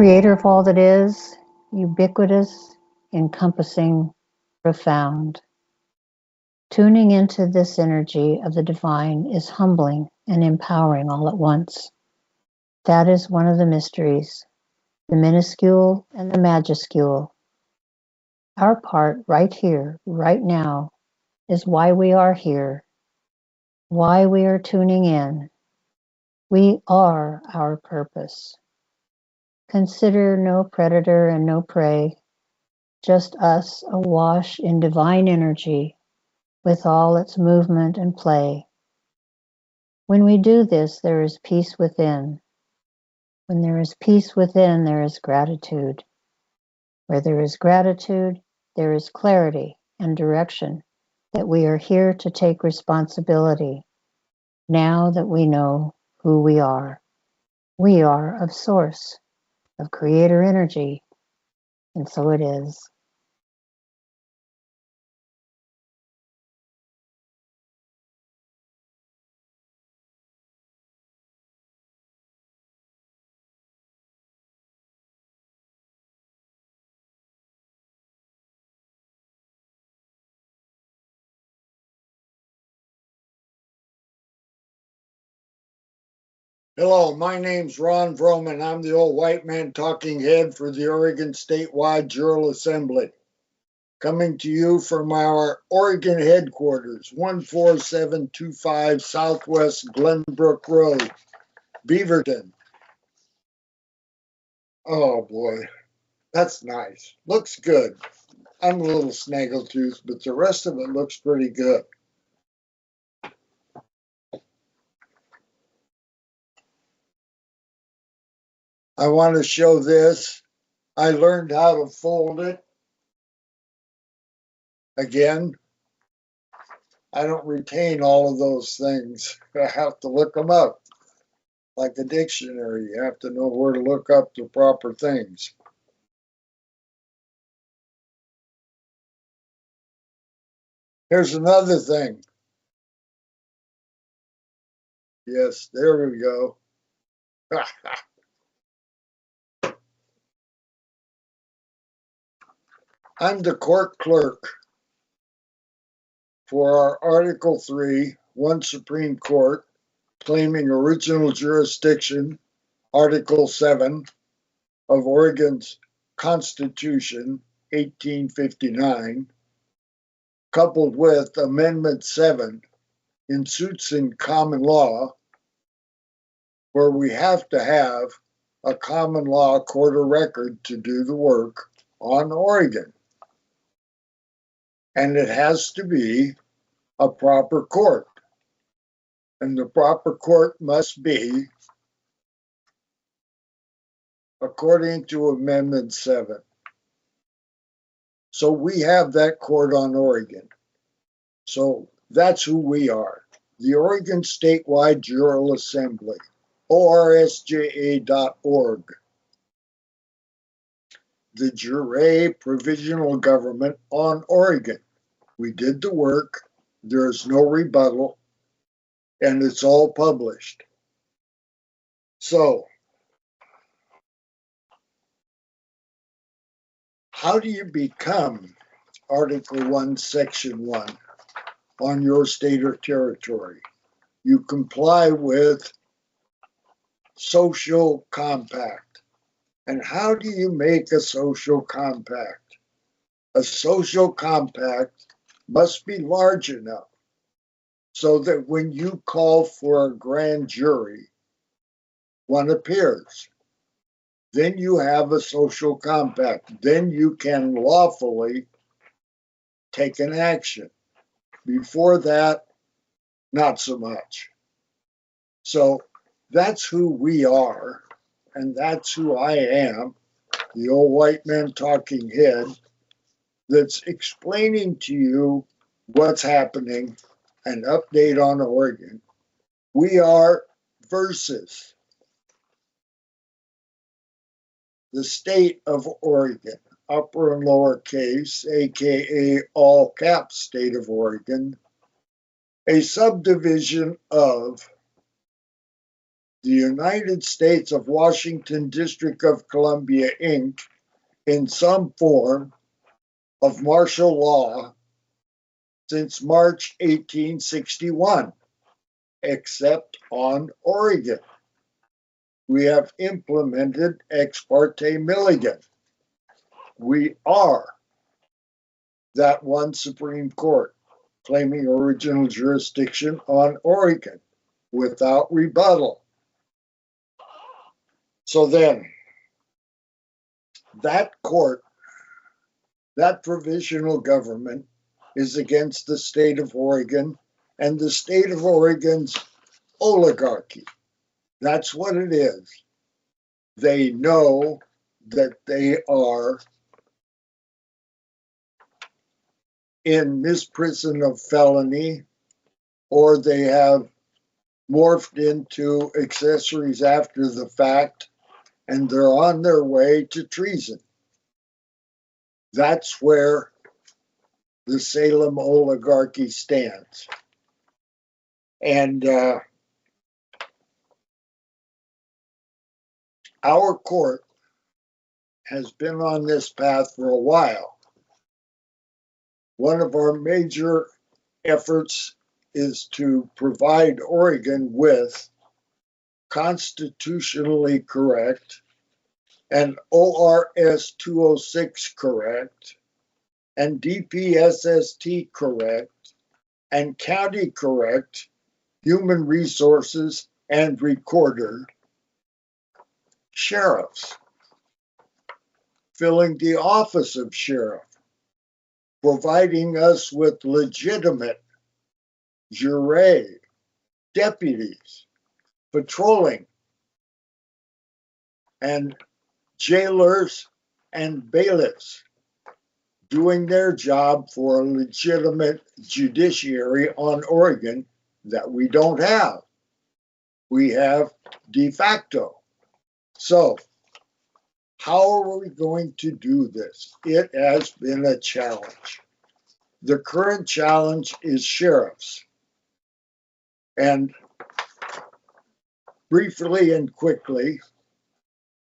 Creator of all that is, ubiquitous, encompassing, profound. Tuning into this energy of the divine is humbling and empowering all at once. That is one of the mysteries, the minuscule and the majuscule. Our part right here, right now, is why we are here, why we are tuning in. We are our purpose. Consider no predator and no prey, just us awash in divine energy with all its movement and play. When we do this, there is peace within. When there is peace within, there is gratitude. Where there is gratitude, there is clarity and direction that we are here to take responsibility. Now that we know who we are of source, of creator energy, and so it is. Hello, my name's Ron Vroman. I'm the old white man talking head for the Oregon Statewide Jural Assembly. Coming to you from our Oregon headquarters, 14725 Southwest Glenbrook Road, Beaverton. Oh boy, that's nice. Looks good. I'm a little snaggletooth, but the rest of it looks pretty good. I want to show this. I learned how to fold it. Again, I don't retain all of those things. I have to look them up. Like a dictionary, you have to know where to look up the proper things. Here's another thing. Yes, there we go. I'm the court clerk for our Article 3, 1 Supreme Court, claiming original jurisdiction, Article 7 of Oregon's Constitution, 1859, coupled with Amendment 7 in suits in common law, where we have to have a common law court of record to do the work on Oregon. And it has to be a proper court. And the proper court must be according to Amendment 7. So we have that court on Oregon. So that's who we are. The Oregon Statewide Jural Assembly, OSJA.org. The Jural Provisional Government on Oregon. We did the work. There's no rebuttal. And it's all published. So, how do you become Article 1, Section 1 on your state or territory? You comply with social compact. And how do you make a social compact? A social compact must be large enough so that when you call for a grand jury, one appears. Then you have a social compact. Then you can lawfully take an action. Before that, not so much. So that's who we are, and that's who I am, the old white man talking head that's explaining to you what's happening, an update on Oregon. We are versus the state of Oregon, upper and lower case, aka all caps state of Oregon, a subdivision of the United States of Washington District of Columbia, Inc., in some form of martial law since March 1861, except on Oregon. We have implemented ex parte Milligan. We are that one Supreme Court claiming original jurisdiction on Oregon without rebuttal. So then, that court, that provisional government, is against the state of Oregon and the state of Oregon's oligarchy. That's what it is. They know that they are in misprision of felony, or they have morphed into accessories after the fact, and they're on their way to treason. That's where the Salem oligarchy stands. And our court has been on this path for a while. One of our major efforts is to provide Oregon with constitutionally correct and ORS 206 correct and DPSST correct and county correct human resources and recorder sheriffs, filling the office of sheriff, providing us with legitimate jural deputies, patrolling, and jailers and bailiffs doing their job for a legitimate judiciary on Oregon that we don't have. We have de facto. So, how are we going to do this? It has been a challenge. The current challenge is sheriffs. And briefly and quickly,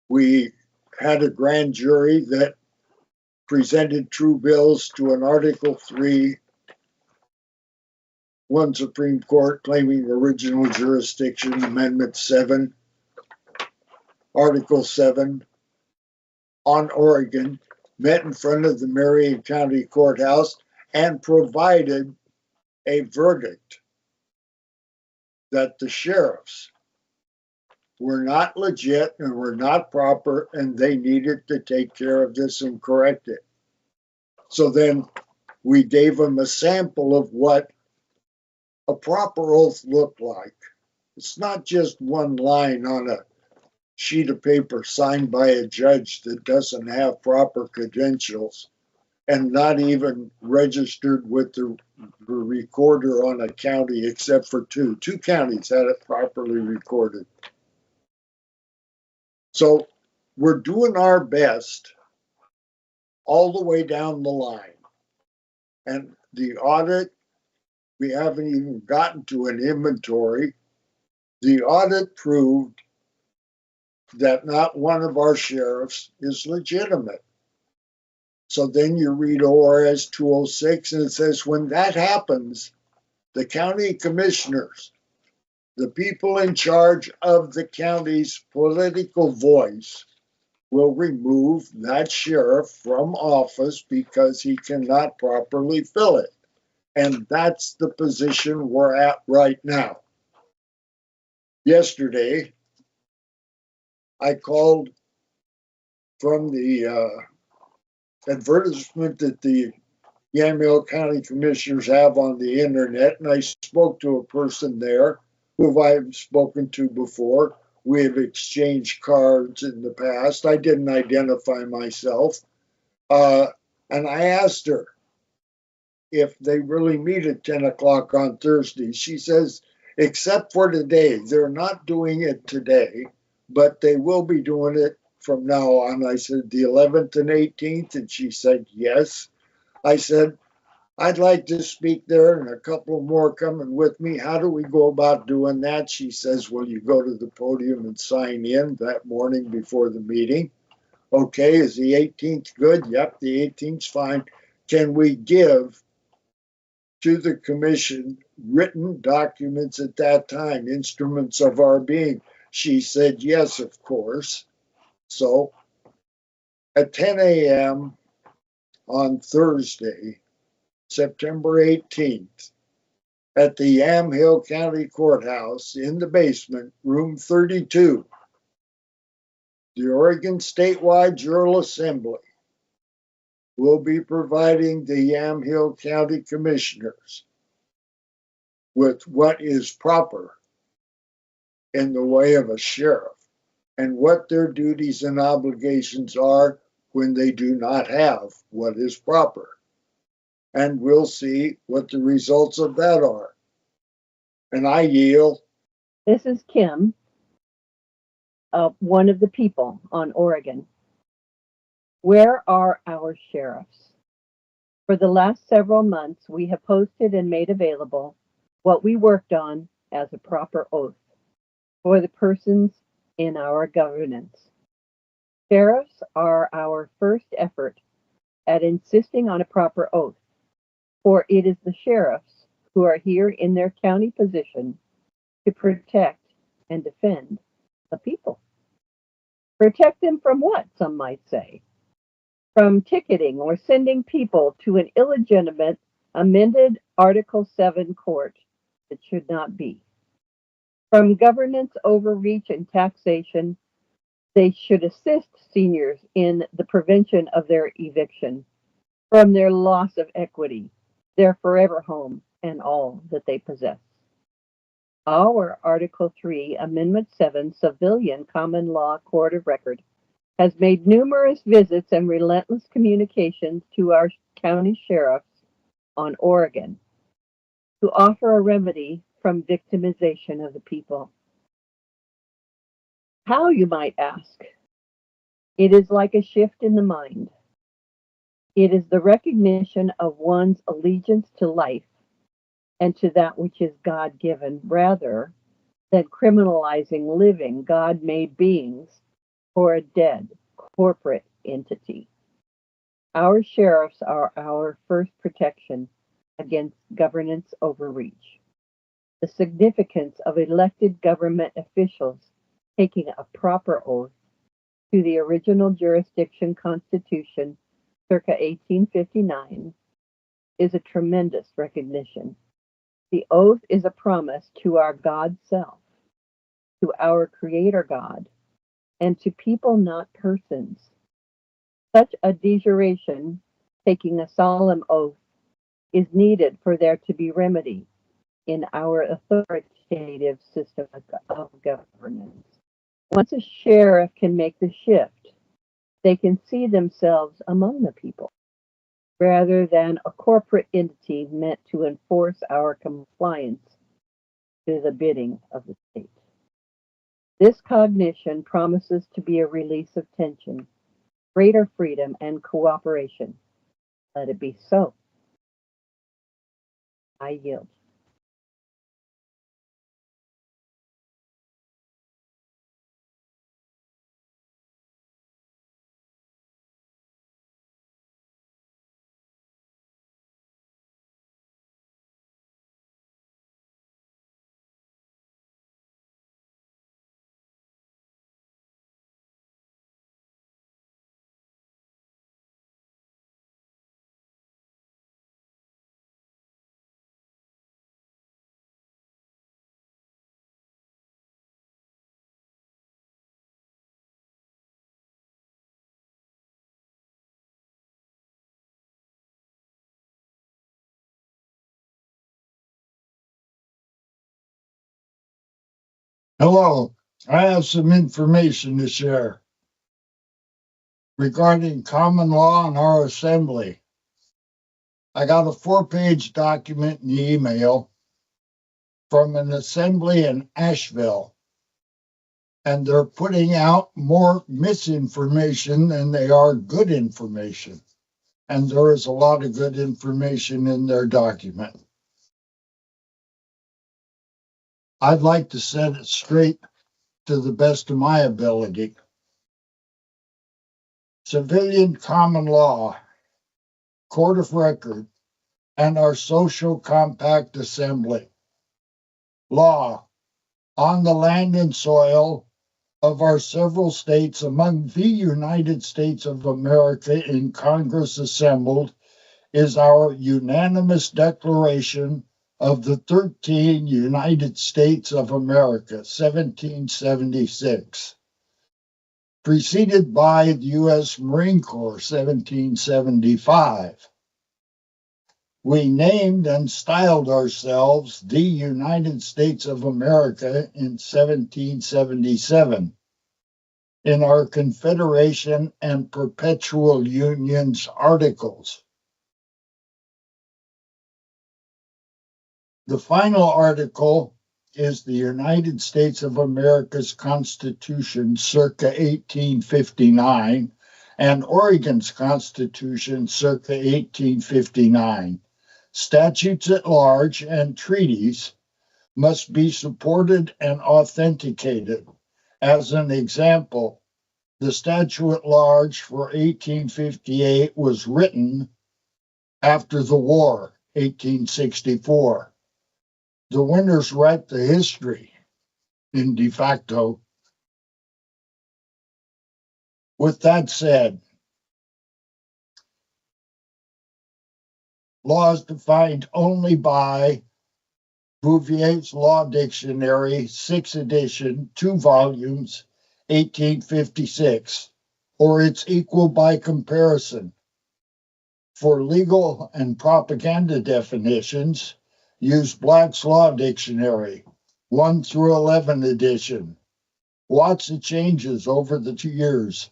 we had a grand jury that presented true bills to an Article 3, one Supreme Court claiming original jurisdiction, Amendment 7, Article 7, on Oregon, met in front of the Marion County Courthouse and provided a verdict that the sheriffs were not legit and were not proper, and they needed to take care of this and correct it. So then we gave them a sample of what a proper oath looked like. It's not just one line on a sheet of paper signed by a judge that doesn't have proper credentials and not even registered with the recorder on a county except for two. Two counties had it properly recorded. So we're doing our best all the way down the line. And the audit, we haven't even gotten to an inventory. The audit proved that not one of our sheriffs is legitimate. So then you read ORS 206 and it says when that happens, the county commissioners, the people in charge of the county's political voice, will remove that sheriff from office because he cannot properly fill it. And that's the position we're at right now. Yesterday, I called from the advertisement that the Yamhill County Commissioners have on the internet, and I spoke to a person there who I've spoken to before. We have exchanged cards in the past. I didn't identify myself. And I asked her if they really meet at 10 o'clock on Thursday. She says, except for today, they're not doing it today, but they will be doing it from now on. I said, the 11th and 18th? And she said, yes. I said, I'd like to speak there and a couple more coming with me. How do we go about doing that? She says, well, you go to the podium and sign in that morning before the meeting. Okay, is the 18th good? Yep, the 18th's fine. Can we give to the commission written documents at that time, instruments of our being? She said, yes, of course. So at 10 a.m. on Thursday, September 18th, at the Yamhill County Courthouse in the basement, room 32, the Oregon Statewide Jural Assembly will be providing the Yamhill County Commissioners with what is proper in the way of a sheriff and what their duties and obligations are when they do not have what is proper. And we'll see what the results of that are. And I yield. This is Kim, one of the people on Oregon. Where are our sheriffs? For the last several months, we have posted and made available what we worked on as a proper oath for the persons in our governance. Sheriffs are our first effort at insisting on a proper oath, for it is the sheriffs who are here in their county position to protect and defend the people. Protect them from what, some might say? From ticketing or sending people to an illegitimate amended Article 7 court that should not be. From governance overreach and taxation, they should assist seniors in the prevention of their eviction, from their loss of equity, their forever home, and all that they possess. Our Article 3, Amendment 7 Civilian Common Law Court of Record has made numerous visits and relentless communications to our county sheriffs on Oregon to offer a remedy from victimization of the people. How, you might ask? It is like a shift in the mind. It is the recognition of one's allegiance to life and to that which is God given, rather than criminalizing living God made beings for a dead corporate entity. Our sheriffs are our first protection against governance overreach. The significance of elected government officials taking a proper oath to the original jurisdiction Constitution circa 1859 is a tremendous recognition. The oath is a promise to our God self, to our Creator God, and to people, not persons. Such a dejuration, taking a solemn oath, is needed for there to be remedy in our authoritative system of governance. Once a sheriff can make the shift, they can see themselves among the people, rather than a corporate entity meant to enforce our compliance to the bidding of the state. This cognition promises to be a release of tension, greater freedom, and cooperation. Let it be so. I yield. Hello, I have some information to share regarding common law in our assembly. I got a 4-page document in the email from an assembly in Asheville, and they're putting out more misinformation than they are good information. and there is a lot of good information in their document. I'd like to set it straight to the best of my ability. Civilian common law, court of record, and our social compact assembly. Law on the land and soil of our several states among the United States of America in Congress assembled is our unanimous declaration of the 13 United States of America, 1776, preceded by the U.S. Marine Corps, 1775. We named and styled ourselves the United States of America in 1777 in our Confederation and Perpetual Unions articles. The final article is the United States of America's Constitution circa 1859 and Oregon's Constitution circa 1859. Statutes at large and treaties must be supported and authenticated. As an example, the statute at large for 1858 was written after the war, 1864. The winners write the history in de facto. With that said, law is defined only by Bouvier's Law Dictionary, 6th edition, 2 volumes, 1856, or its equal by comparison. For legal and propaganda definitions, use Black's Law Dictionary, 1 through 11 edition. Lots of changes over the 2 years.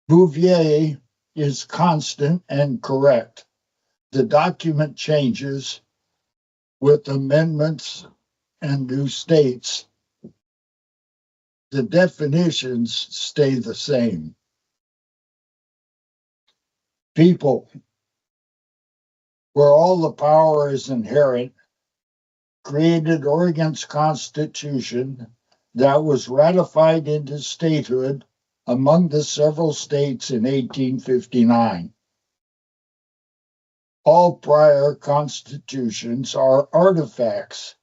Bouvier is constant and correct. The document changes with amendments and new states. The definitions stay the same. People, where all the power is inherent, created Oregon's Constitution that was ratified into statehood among the several states in 1859. All prior constitutions are artifacts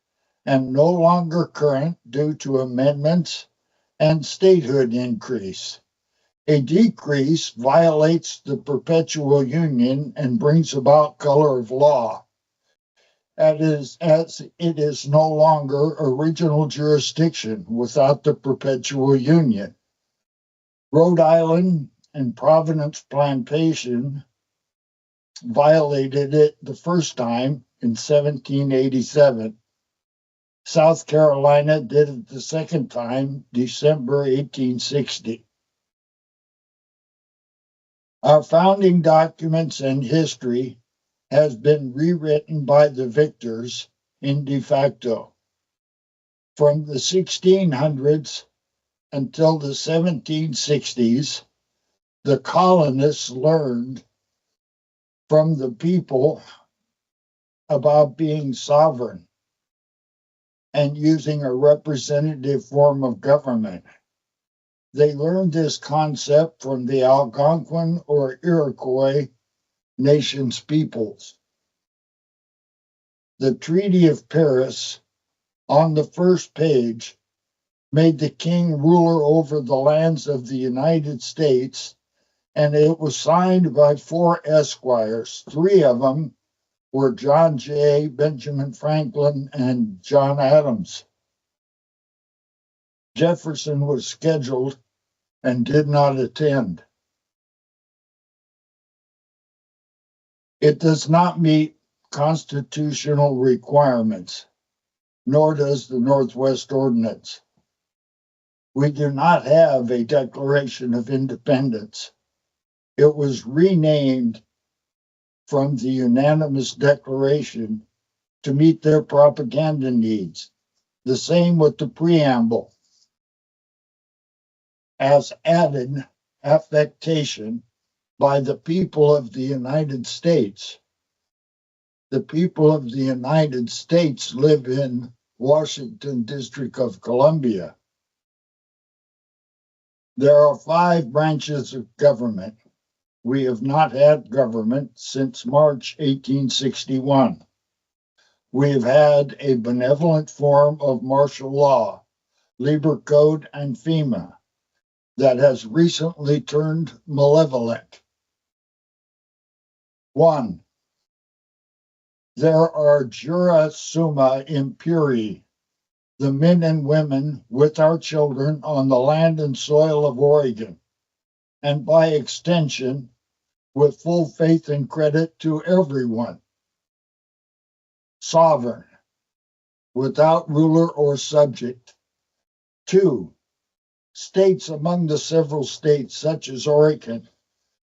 and no longer current due to amendments and statehood increase. A decrease violates the perpetual union and brings about color of law. As it is no longer original jurisdiction without the perpetual union. Rhode Island and Providence Plantation violated it the first time in 1787. South Carolina did it the second time, December 1860. Our founding documents and history has been rewritten by the victors in de facto. From the 1600s until the 1760s, the colonists learned from the people about being sovereign and using a representative form of government. They learned this concept from the Algonquin or Iroquois nations peoples. The Treaty of Paris on the first page made the king ruler over the lands of the United States, and it was signed by 4 esquires. 3 of them were John Jay, Benjamin Franklin, and John Adams. Jefferson was scheduled and did not attend. It does not meet constitutional requirements, nor does the Northwest Ordinance. We do not have a Declaration of Independence. It was renamed from the unanimous declaration to meet their propaganda needs. The same with the preamble. As added affectation by the people of the United States. The people of the United States live in Washington, District of Columbia. There are 5 branches of government. We have not had government since March 1861. We have had a benevolent form of martial law, Labor Code, and FEMA, that has recently turned malevolent. 1. There are jura summa impuri, the men and women with our children on the land and soil of Oregon, and by extension, with full faith and credit to everyone. Sovereign, without ruler or subject. 2. States among the several states, such as Oregon.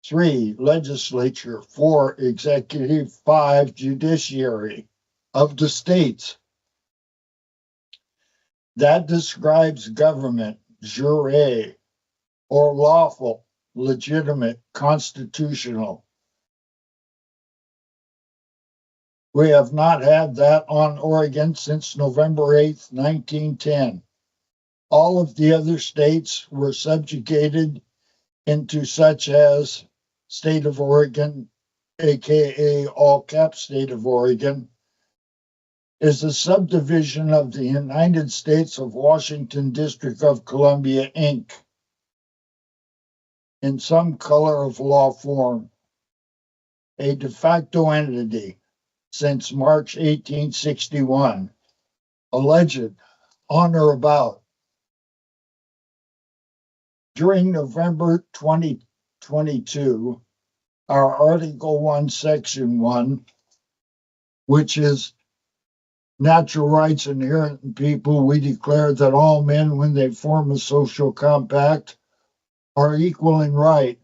3. Legislature. 4. Executive. 5. Judiciary of the states. That describes government, jure, or lawful, legitimate, constitutional. We have not had that on Oregon since November 8th, 1910. All of the other states were subjugated into such as State of Oregon, aka all cap State of Oregon, is a subdivision of the United States of Washington, District of Columbia, Inc., in some color of law form, a de facto entity since March 1861, alleged on or about. During November 2022, our Article 1, Section 1, which is natural rights inherent in people, we declare that all men, when they form a social compact, are equal in right,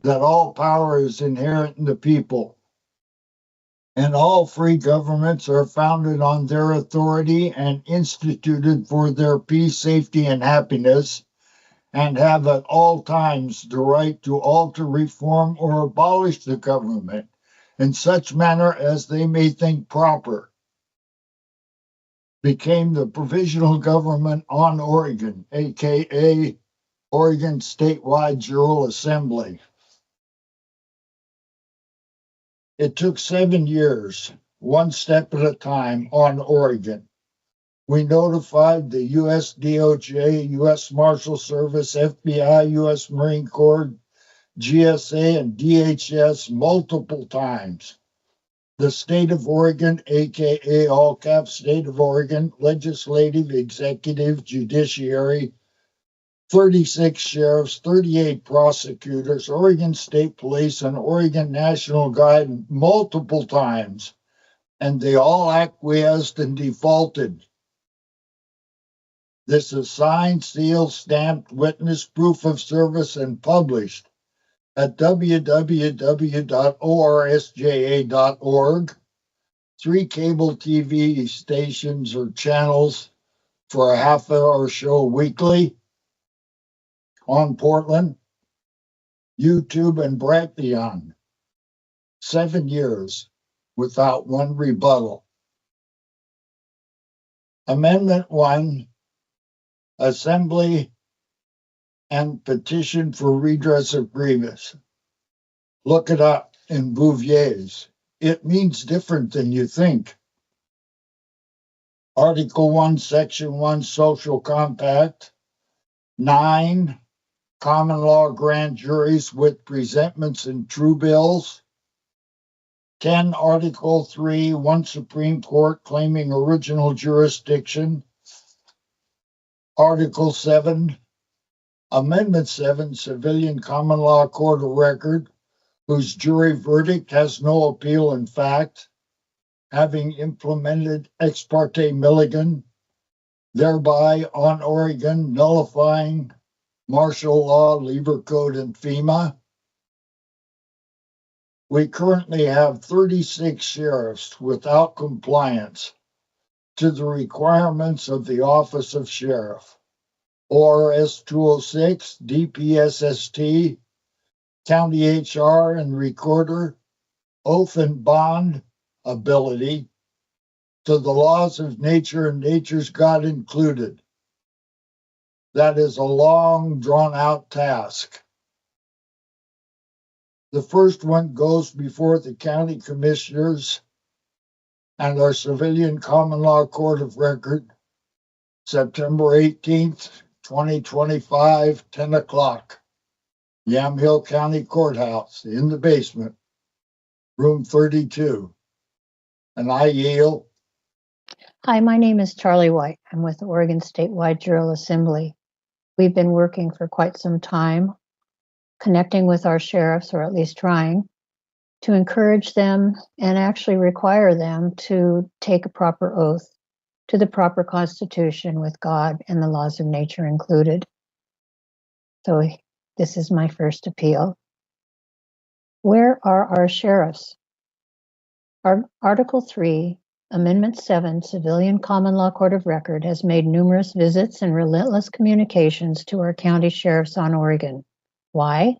that all power is inherent in the people, and all free governments are founded on their authority and instituted for their peace, safety, and happiness, and have at all times the right to alter, reform, or abolish the government in such manner as they may think proper. Became the provisional government on Oregon, aka Oregon Statewide Jural Assembly. It took 7 years, one step at a time, on Oregon. We notified the U.S. DOJ, U.S. Marshal Service, FBI, U.S. Marine Corps, GSA, and DHS multiple times. The state of Oregon, aka all caps State of Oregon, legislative, executive, judiciary, 36 sheriffs, 38 prosecutors, Oregon State Police, and Oregon National Guard multiple times, and they all acquiesced and defaulted. This is signed, sealed, stamped, witness, proof of service, and published at www.orsja.org. 3 cable TV stations or channels for a half-hour show weekly on Portland, YouTube, and Brighteon. 7 years without one rebuttal. Amendment 1, Assembly and Petition for Redress of Grievance. Look it up in Bouvier's. It means different than you think. Article 1, Section 1, Social Compact. 9, common law grand juries with presentments and true bills. 10, Article 3, 1 Supreme Court claiming original jurisdiction. Article 7, Amendment 7, Civilian Common Law Court of Record, whose jury verdict has no appeal in fact, having implemented ex parte Milligan, thereby on Oregon nullifying martial law, Labor Code, and FEMA. We currently have 36 sheriffs without compliance to the requirements of the Office of Sheriff, ORS 206, DPSST, county HR and recorder, oath and bond ability to the laws of nature and nature's God included. That is a long, drawn-out task. The first one goes before the county commissioners and our civilian common law court of record, September 18th, 2025, 10 o'clock, Yamhill County Courthouse in the basement, room 32. And I yield. Hi, my name is Charlie White. I'm with the Oregon Statewide Jural Assembly. We've been working for quite some time, connecting with our sheriffs, or at least trying, to encourage them and actually require them to take a proper oath to the proper constitution with God and the laws of nature included. So this is my first appeal. Where are our sheriffs? Article 3, Amendment 7, Civilian Common Law Court of Record has made numerous visits and relentless communications to our county sheriffs on Oregon. Why?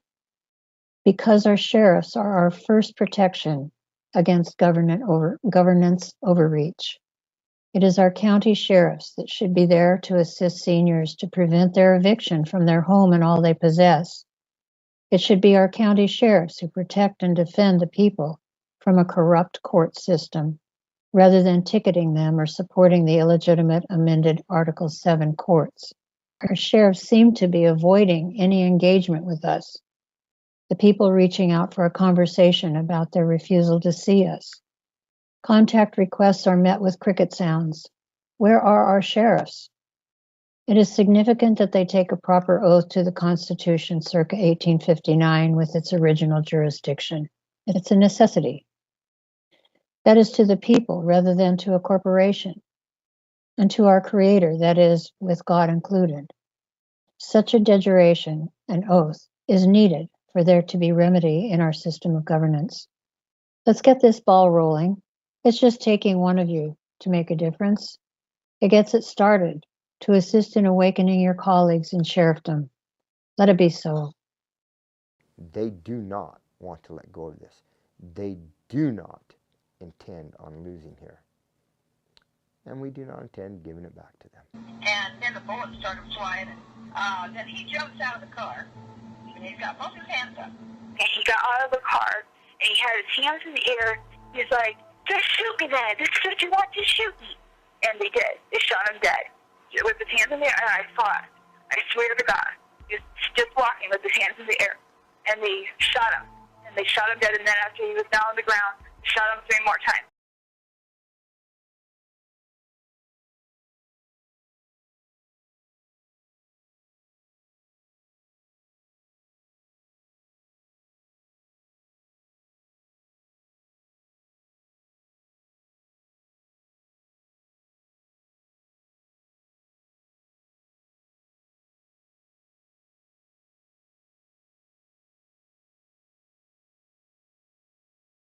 Because our sheriffs are our first protection against governance overreach. It is our county sheriffs that should be there to assist seniors to prevent their eviction from their home and all they possess. It should be our county sheriffs who protect and defend the people from a corrupt court system, rather than ticketing them or supporting the illegitimate amended Article 7 courts. Our sheriffs seem to be avoiding any engagement with us, the people reaching out for a conversation about their refusal to see us. Contact requests are met with cricket sounds. Where are our sheriffs? It is significant that they take a proper oath to the Constitution circa 1859 with its original jurisdiction. It's a necessity. That is to the people rather than to a corporation, and to our Creator, that is, with God included. Such a dejuration, an oath, is needed for there to be remedy in our system of governance. Let's get this ball rolling. It's just taking one of you to make a difference. It gets it started to assist in awakening your colleagues in sheriffdom. Let it be so. They do not want to let go of this. They do not intend on losing here. And we do not intend giving it back to them. And then the bullets started flying. Then he jumps out of the car. And he's got both his hands up. And he got out of the car, and he had his hands in the air. He's like, just shoot me then. This is what you want, just shoot me. And they did. They shot him dead. With his hands in the air, and I saw it. I swear to God. He was just walking with his hands in the air. And they shot him. And they shot him dead, and then after he was down on the ground, they shot him 3 more times.